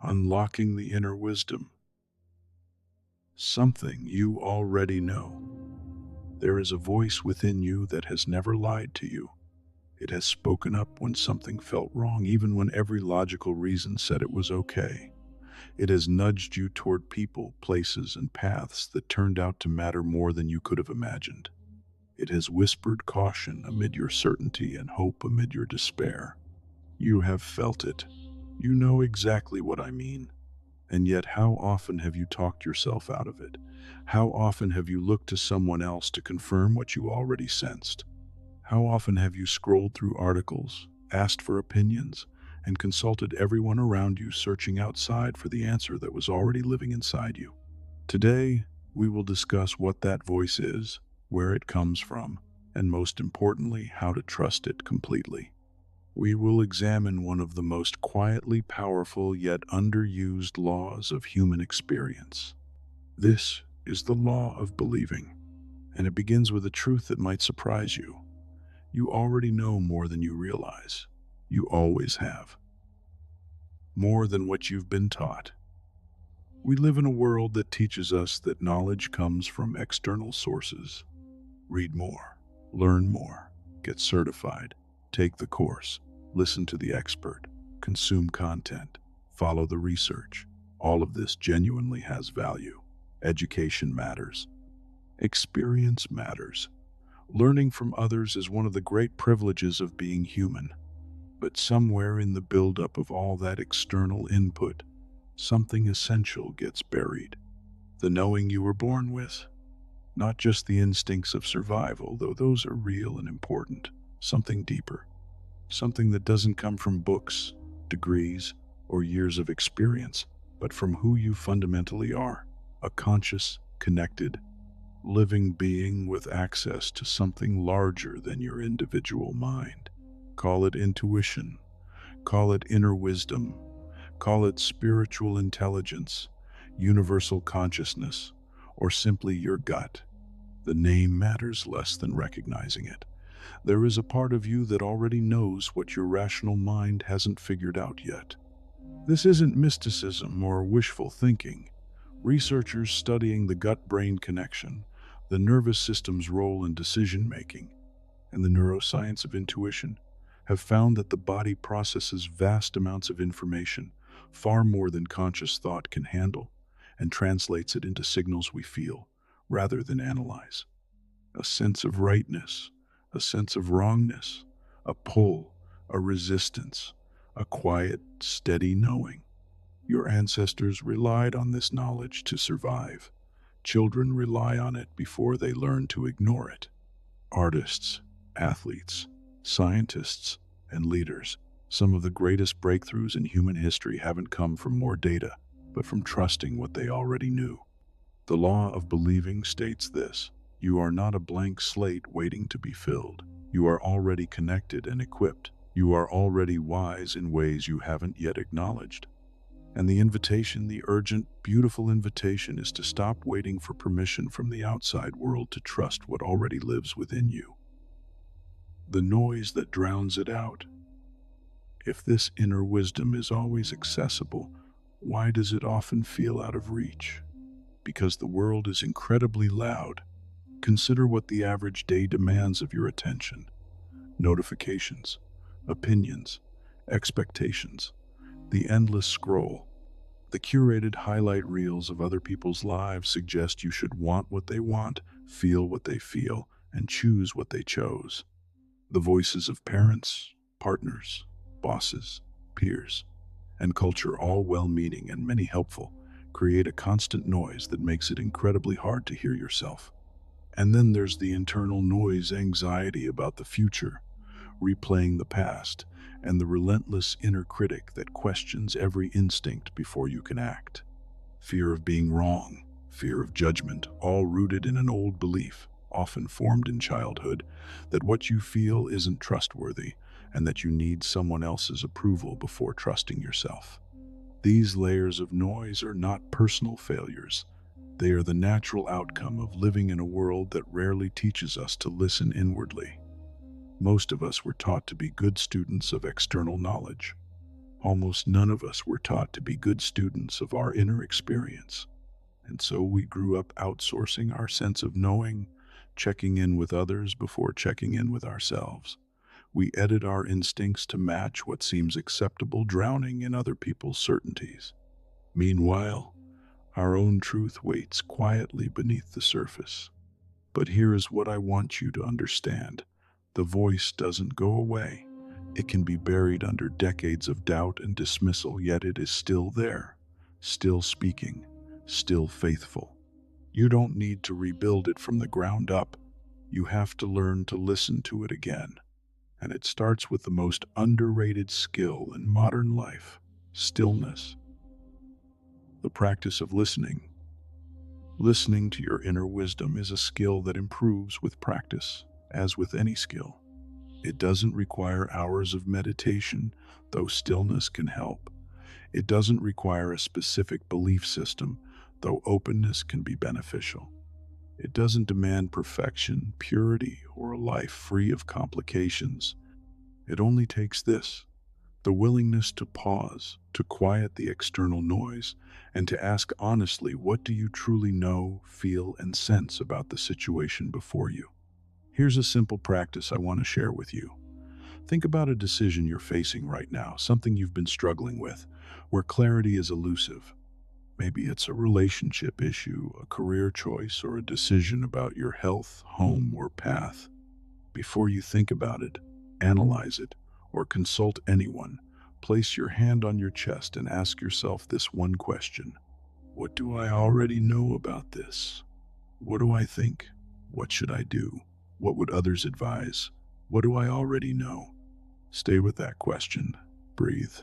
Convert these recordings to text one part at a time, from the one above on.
Unlocking the inner wisdom, something you already know. There is a voice within you that has never lied to you. It has spoken up when something felt wrong, even when every logical reason said it was okay. It has nudged you toward people, places, and paths that turned out to matter more than you could have imagined. It has whispered caution amid your certainty and hope amid your despair. You have felt it. You know exactly what I mean. And yet, how often have you talked yourself out of it? How often have you looked to someone else to confirm what you already sensed? How often have you scrolled through articles, asked for opinions, and consulted everyone around you, searching outside for the answer that was already living inside you? Today, we will discuss what that voice is, where it comes from, and most importantly, how to trust it completely. We will examine one of the most quietly powerful yet underused laws of human experience. This is the law of believing, and it begins with a truth that might surprise you. You already know more than you realize. You always have. More than what you've been taught. We live in a world that teaches us that knowledge comes from external sources. Read more, learn more, get certified, take the course, listen to the expert, consume content, follow the research. All of this genuinely has value. Education matters. Experience matters. Learning from others is one of the great privileges of being human. But somewhere in the buildup of all that external input, something essential gets buried. The knowing you were born with. Not just the instincts of survival, though those are real and important. Something deeper. Something that doesn't come from books, degrees, or years of experience, but from who you fundamentally are. A conscious, connected, living being with access to something larger than your individual mind. Call it intuition, call it inner wisdom, call it spiritual intelligence, universal consciousness, or simply your gut. The name matters less than recognizing it. There is a part of you that already knows what your rational mind hasn't figured out yet. This isn't mysticism or wishful thinking. Researchers studying the gut-brain connection, the nervous system's role in decision-making, and the neuroscience of intuition have found that the body processes vast amounts of information, far more than conscious thought can handle, and translates it into signals we feel, rather than analyze. A sense of rightness, a sense of wrongness, a pull, a resistance, a quiet, steady knowing. Your ancestors relied on this knowledge to survive. Children rely on it before they learn to ignore it. Artists, athletes, scientists, and leaders, some of the greatest breakthroughs in human history haven't come from more data, but from trusting what they already knew. The law of believing states this: you are not a blank slate waiting to be filled. You are already connected and equipped. You are already wise in ways you haven't yet acknowledged. And the invitation, the urgent, beautiful invitation, is to stop waiting for permission from the outside world to trust what already lives within you. The noise that drowns it out. If this inner wisdom is always accessible, why does it often feel out of reach? Because the world is incredibly loud. Consider what the average day demands of your attention. Notifications, opinions, expectations, the endless scroll. The curated highlight reels of other people's lives suggest you should want what they want, feel what they feel, and choose what they chose. The voices of parents, partners, bosses, peers, and culture, all well-meaning and many helpful, create a constant noise that makes it incredibly hard to hear yourself. And then there's the internal noise, anxiety about the future, replaying the past, and the relentless inner critic that questions every instinct before you can act. Fear of being wrong, fear of judgment, all rooted in an old belief, often formed in childhood, that what you feel isn't trustworthy and that you need someone else's approval before trusting yourself. These layers of noise are not personal failures. They are the natural outcome of living in a world that rarely teaches us to listen inwardly. Most of us were taught to be good students of external knowledge. Almost none of us were taught to be good students of our inner experience. And so we grew up outsourcing our sense of knowing, checking in with others before checking in with ourselves. We edit our instincts to match what seems acceptable, drowning in other people's certainties. Meanwhile, our own truth waits quietly beneath the surface. But here is what I want you to understand. The voice doesn't go away. It can be buried under decades of doubt and dismissal, yet it is still there, still speaking, still faithful. You don't need to rebuild it from the ground up. You have to learn to listen to it again. And it starts with the most underrated skill in modern life: stillness. The practice of listening. Listening to your inner wisdom is a skill that improves with practice, as with any skill. It doesn't require hours of meditation, though stillness can help. It doesn't require a specific belief system, though openness can be beneficial. It doesn't demand perfection, purity, or a life free of complications. It only takes this: the willingness to pause, to quiet the external noise, and to ask honestly, what do you truly know, feel, and sense about the situation before you? Here's a simple practice I want to share with you. Think about a decision you're facing right now, something you've been struggling with, where clarity is elusive. Maybe it's a relationship issue, a career choice, or a decision about your health, home, or path. Before you think about it, analyze it, or consult anyone, place your hand on your chest and ask yourself this one question: what do I already know about this? What do I think? What should I do? What would others advise? What do I already know? Stay with that question. Breathe.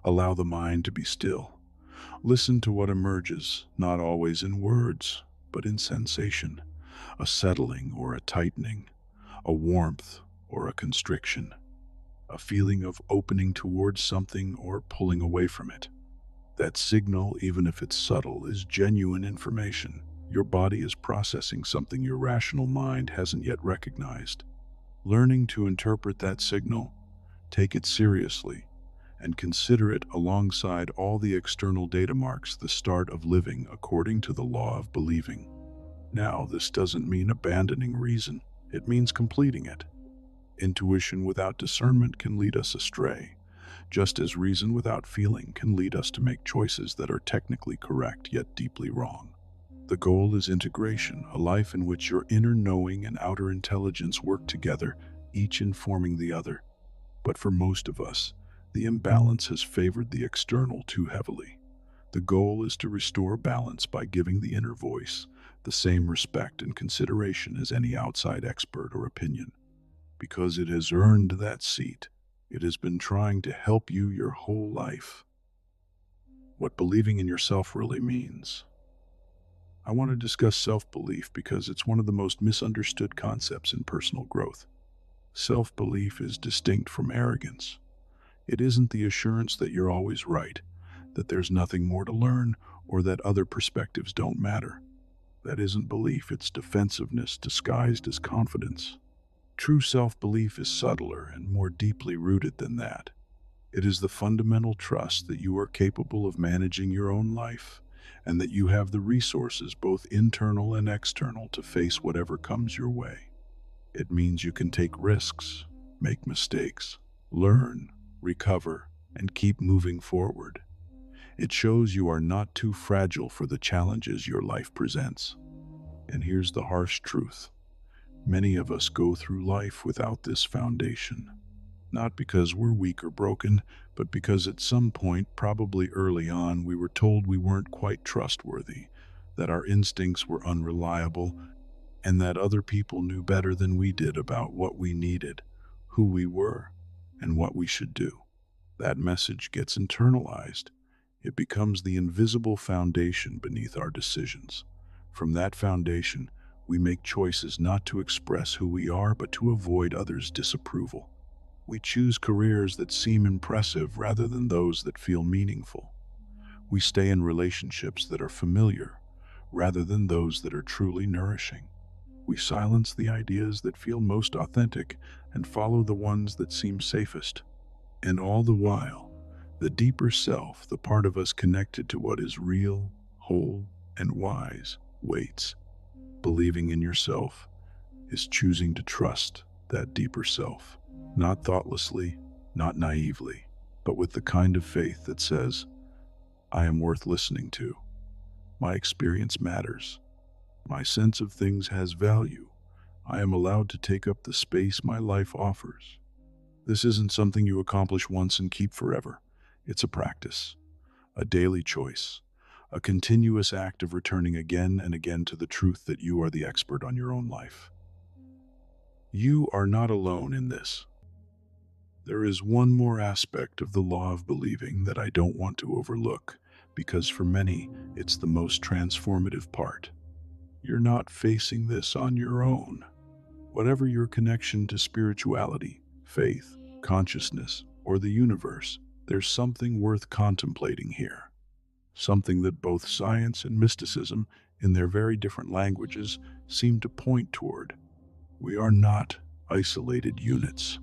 Allow the mind to be still. Listen to what emerges, not always in words, but in sensation: a settling or a tightening, a warmth or a constriction, a feeling of opening towards something or pulling away from it. That signal, even if it's subtle, is genuine information. Your body is processing something your rational mind hasn't yet recognized. Learning to interpret that signal, take it seriously, and consider it alongside all the external data marks the start of living according to the law of believing. Now, this doesn't mean abandoning reason. It means completing it. Intuition without discernment can lead us astray, just as reason without feeling can lead us to make choices that are technically correct yet deeply wrong. The goal is integration, a life in which your inner knowing and outer intelligence work together, each informing the other. But for most of us, the imbalance has favored the external too heavily. The goal is to restore balance by giving the inner voice the same respect and consideration as any outside expert or opinion. Because it has earned that seat, it has been trying to help you your whole life. What believing in yourself really means. I want to discuss self-belief because it's one of the most misunderstood concepts in personal growth. Self-belief is distinct from arrogance. It isn't the assurance that you're always right, that there's nothing more to learn, or that other perspectives don't matter. That isn't belief, it's defensiveness disguised as confidence. True self-belief is subtler and more deeply rooted than that. It is the fundamental trust that you are capable of managing your own life, and that you have the resources, both internal and external, to face whatever comes your way. It means you can take risks, make mistakes, learn, recover, and keep moving forward. It shows you are not too fragile for the challenges your life presents. And here's the harsh truth: many of us go through life without this foundation. Not because we're weak or broken, but because at some point, probably early on, we were told we weren't quite trustworthy, that our instincts were unreliable, and that other people knew better than we did about what we needed, who we were, and what we should do. That message gets internalized. It becomes the invisible foundation beneath our decisions. From that foundation, we make choices not to express who we are, but to avoid others' disapproval. We choose careers that seem impressive rather than those that feel meaningful. We stay in relationships that are familiar rather than those that are truly nourishing. We silence the ideas that feel most authentic and follow the ones that seem safest. And all the while, The deeper self, the part of us connected to what is real, whole, and wise, waits. Believing in yourself is choosing to trust that deeper self, not thoughtlessly, not naively, but with the kind of faith that says, I am worth listening to. My experience matters. My sense of things has value. I am allowed to take up the space my life offers. This isn't something you accomplish once and keep forever. It's a practice, a daily choice, a continuous act of returning again and again to the truth that you are the expert on your own life. You are not alone in this. There is one more aspect of the law of believing that I don't want to overlook, because for many, it's the most transformative part. You're not facing this on your own. Whatever your connection to spirituality, faith, consciousness, or the universe, there's something worth contemplating here. Something that both science and mysticism, in their very different languages, seem to point toward. We are not isolated units.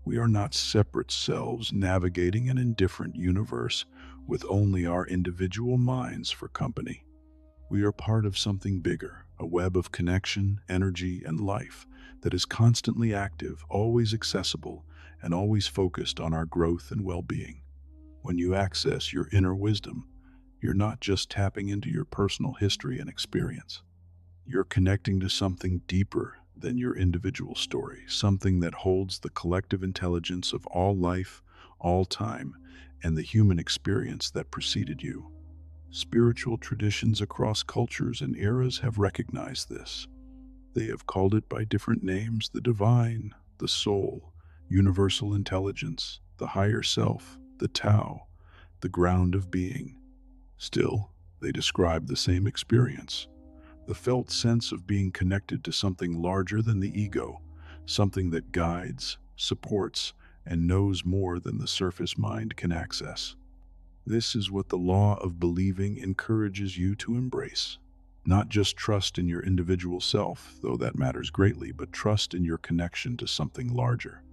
We are not separate selves navigating an indifferent universe with only our individual minds for company. We are part of something bigger, a web of connection, energy, and life that is constantly active, always accessible, and always focused on our growth and well-being. When you access your inner wisdom, you're not just tapping into your personal history and experience. You're connecting to something deeper than your individual story, something that holds the collective intelligence of all life, all time, and the human experience that preceded you. Spiritual traditions across cultures and eras have recognized this. They have called it by different names: the divine, the soul, universal intelligence, the higher self, the Tao, the ground of being. Still, they describe the same experience: the felt sense of being connected to something larger than the ego, something that guides, supports, and knows more than the surface mind can access. This is what the law of believing encourages you to embrace. Not just trust in your individual self, though that matters greatly, but trust in your connection to something larger.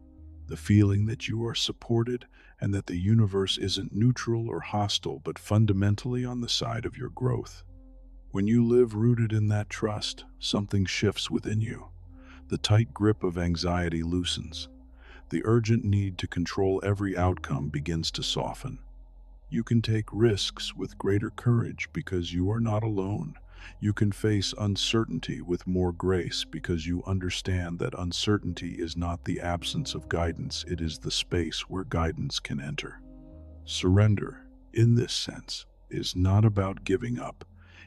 The feeling that you are supported and that the universe isn't neutral or hostile, but fundamentally on the side of your growth. When you live rooted in that trust, something shifts within you. The tight grip of anxiety loosens. The urgent need to control every outcome begins to soften. You can take risks with greater courage because you are not alone. You can face uncertainty with more grace because you understand that uncertainty is not the absence of guidance, it is the space where guidance can enter. Surrender, in this sense, is not about giving up,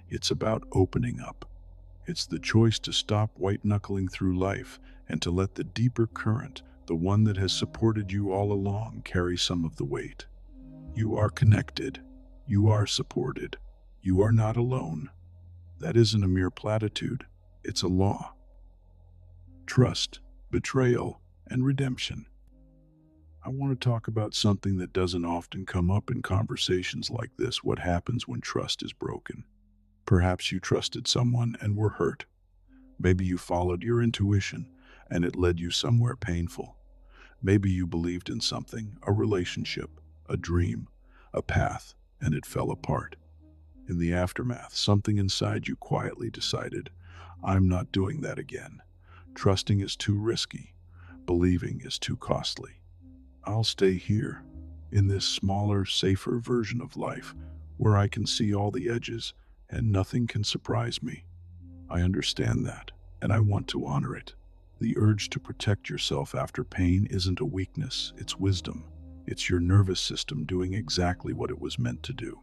it's about opening up. It's the choice to stop white-knuckling through life and to let the deeper current, the one that has supported you all along, carry some of the weight. You are connected. You are supported. You are not alone. That isn't a mere platitude. It's a law. Trust, betrayal, and redemption. I want to talk about something that doesn't often come up in conversations like this: what happens when trust is broken. Perhaps you trusted someone and were hurt. Maybe you followed your intuition and it led you somewhere painful. Maybe you believed in something, a relationship, a dream, a path, and it fell apart. In the aftermath, something inside you quietly decided, I'm not doing that again. Trusting is too risky. Believing is too costly. I'll stay here, in this smaller, safer version of life, where I can see all the edges and nothing can surprise me. I understand that, and I want to honor it. The urge to protect yourself after pain isn't a weakness, it's wisdom. It's your nervous system doing exactly what it was meant to do.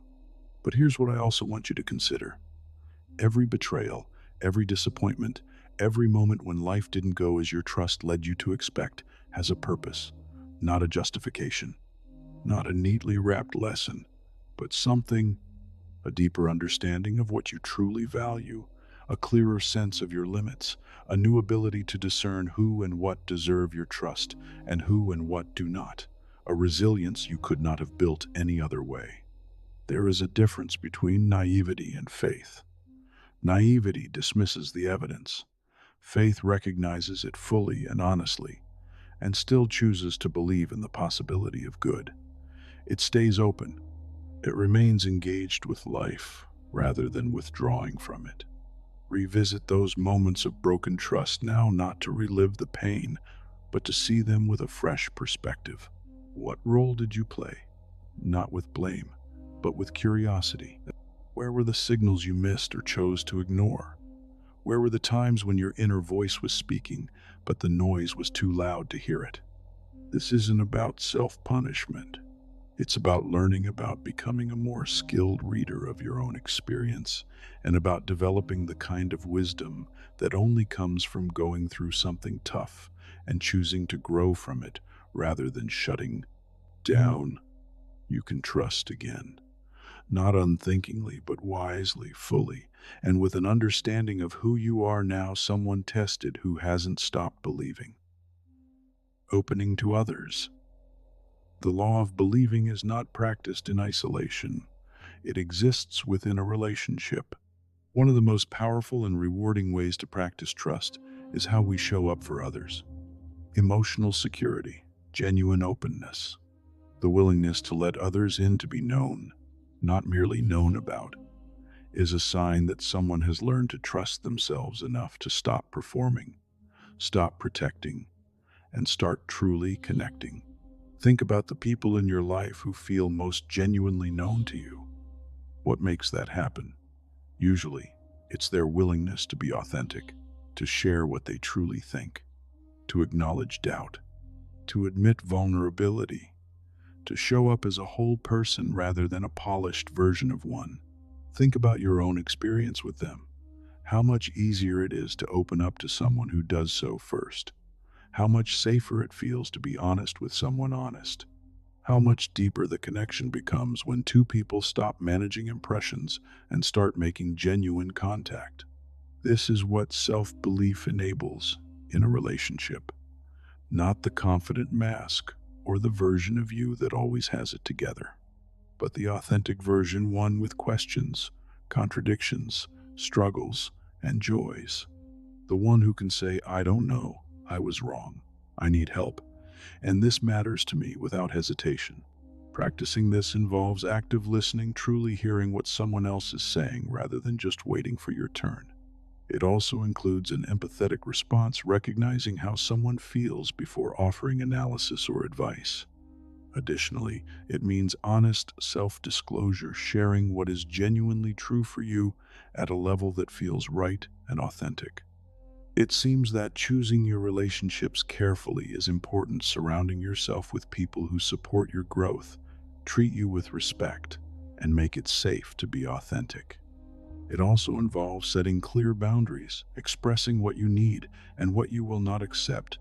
But here's what I also want you to consider. Every betrayal, every disappointment, every moment when life didn't go as your trust led you to expect has a purpose, not a justification, not a neatly wrapped lesson, but something: a deeper understanding of what you truly value, a clearer sense of your limits, a new ability to discern who and what deserve your trust and who and what do not, a resilience you could not have built any other way. There is a difference between naivety and faith. Naivety dismisses the evidence. Faith recognizes it fully and honestly, and still chooses to believe in the possibility of good. It stays open. It remains engaged with life rather than withdrawing from it. Revisit those moments of broken trust now, not to relive the pain, but to see them with a fresh perspective. What role did you play? Not with blame, but with curiosity. Where were the signals you missed or chose to ignore? Where were the times when your inner voice was speaking, but the noise was too loud to hear it? This isn't about self-punishment. It's about learning, about becoming a more skilled reader of your own experience, and about developing the kind of wisdom that only comes from going through something tough and choosing to grow from it rather than shutting down. You can trust again, not unthinkingly, but wisely, fully, and with an understanding of who you are now, someone tested who hasn't stopped believing. Opening to others. The law of believing is not practiced in isolation. It exists within a relationship. One of the most powerful and rewarding ways to practice trust is how we show up for others. Emotional security, genuine openness, the willingness to let others in, to be known, not merely known about, is a sign that someone has learned to trust themselves enough to stop performing, stop protecting, and start truly connecting. Think about the people in your life who feel most genuinely known to you. What makes that happen? Usually, it's their willingness to be authentic, to share what they truly think, to acknowledge doubt, to admit vulnerability, to show up as a whole person rather than a polished version of one. Think about your own experience with them. How much easier it is to open up to someone who does so first. How much safer it feels to be honest with someone honest. How much deeper the connection becomes when two people stop managing impressions and start making genuine contact. This is what self-belief enables in a relationship, not the confident mask or the version of you that always has it together, but the authentic version, one with questions, contradictions, struggles, and joys. The one who can say, "I don't know, I was wrong, I need help, and this matters to me," without hesitation. Practicing this involves active listening, truly hearing what someone else is saying rather than just waiting for your turn. It also includes an empathetic response, recognizing how someone feels before offering analysis or advice. Additionally, it means honest self-disclosure, sharing what is genuinely true for you at a level that feels right and authentic. It seems that choosing your relationships carefully is important, surrounding yourself with people who support your growth, treat you with respect, and make it safe to be authentic. It also involves setting clear boundaries, expressing what you need and what you will not accept,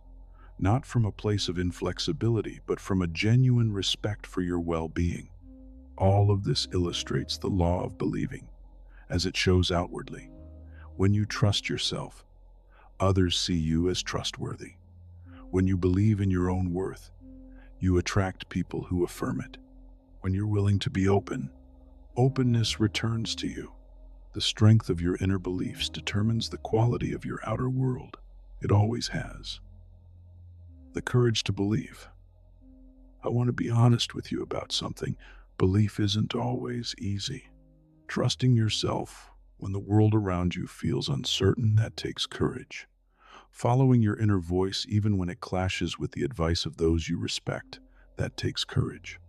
not from a place of inflexibility, but from a genuine respect for your well-being. All of this illustrates the law of believing, as it shows outwardly. When you trust yourself, others see you as trustworthy. When you believe in your own worth, you attract people who affirm it. When you're willing to be open, openness returns to you. The strength of your inner beliefs determines the quality of your outer world. It always has. The courage to believe. I want to be honest with you about something. Belief isn't always easy. Trusting yourself when the world around you feels uncertain, that takes courage. Following your inner voice even when it clashes with the advice of those you respect, that takes courage.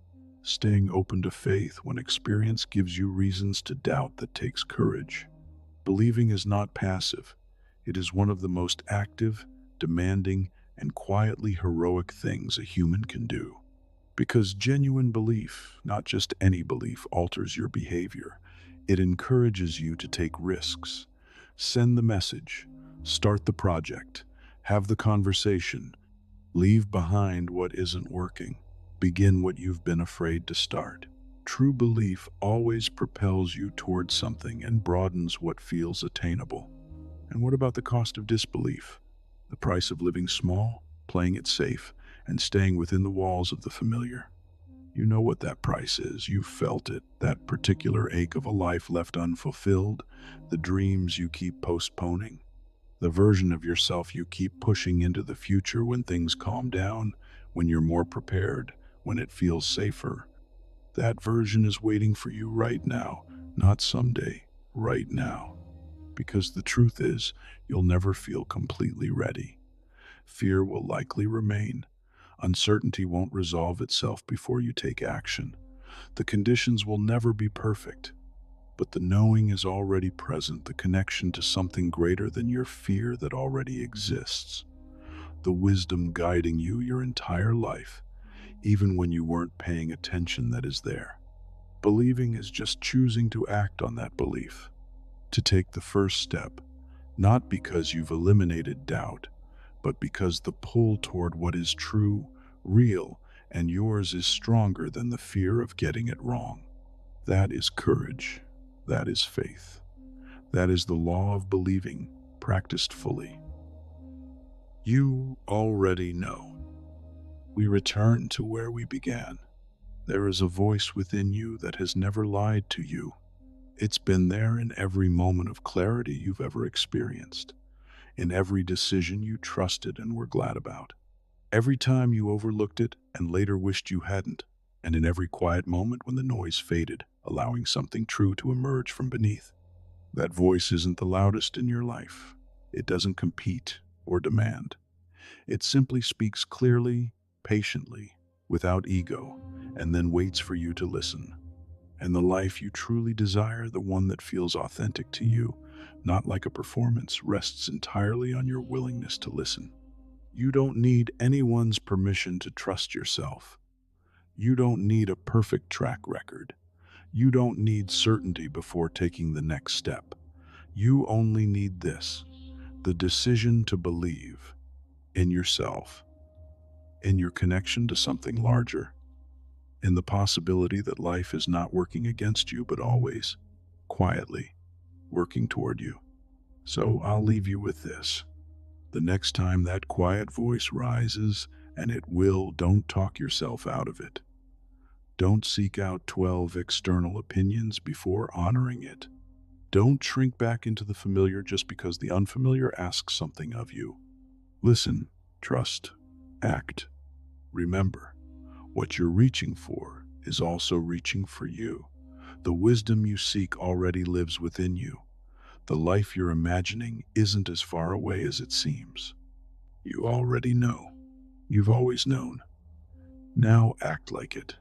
Staying open to faith when experience gives you reasons to doubt, that takes courage. Believing is not passive. It is one of the most active, demanding, and quietly heroic things a human can do. Because genuine belief, not just any belief, alters your behavior. It encourages you to take risks, send the message, start the project, have the conversation, leave behind what isn't working, begin what you've been afraid to start. True belief always propels you towards something and broadens what feels attainable. And what about the cost of disbelief? The price of living small, playing it safe, and staying within the walls of the familiar. You know what that price is. You've felt it, that particular ache of a life left unfulfilled, the dreams you keep postponing, the version of yourself you keep pushing into the future when things calm down, when you're more prepared, when it feels safer. That version is waiting for you right now, not someday, right now. Because the truth is, you'll never feel completely ready. Fear will likely remain. Uncertainty won't resolve itself before you take action. The conditions will never be perfect, but the knowing is already present, the connection to something greater than your fear that already exists. The wisdom guiding you your entire life, even when you weren't paying attention, that is there. Believing is just choosing to act on that belief, to take the first step, not because you've eliminated doubt, but because the pull toward what is true, real, and yours is stronger than the fear of getting it wrong. That is courage. That is faith. That is the law of believing, practiced fully. You already know. We return to where we began. There is a voice within you that has never lied to you. It's been there in every moment of clarity you've ever experienced, in every decision you trusted and were glad about, every time you overlooked it and later wished you hadn't, and in every quiet moment when the noise faded, allowing something true to emerge from beneath. That voice isn't the loudest in your life. It doesn't compete or demand. It simply speaks clearly, patiently, without ego, and then waits for you to listen. And the life you truly desire, the one that feels authentic to you, not like a performance, rests entirely on your willingness to listen. You don't need anyone's permission to trust yourself. You don't need a perfect track record. You don't need certainty before taking the next step. You only need this: the decision to believe in yourself, in your connection to something larger, in the possibility that life is not working against you, but always, quietly, working toward you. So I'll leave you with this. The next time that quiet voice rises, and it will, don't talk yourself out of it. Don't seek out 12 external opinions before honoring it. Don't shrink back into the familiar just because the unfamiliar asks something of you. Listen, trust, act. Remember, what you're reaching for is also reaching for you. The wisdom you seek already lives within you. The life you're imagining isn't as far away as it seems. You already know. You've always known. Now act like it.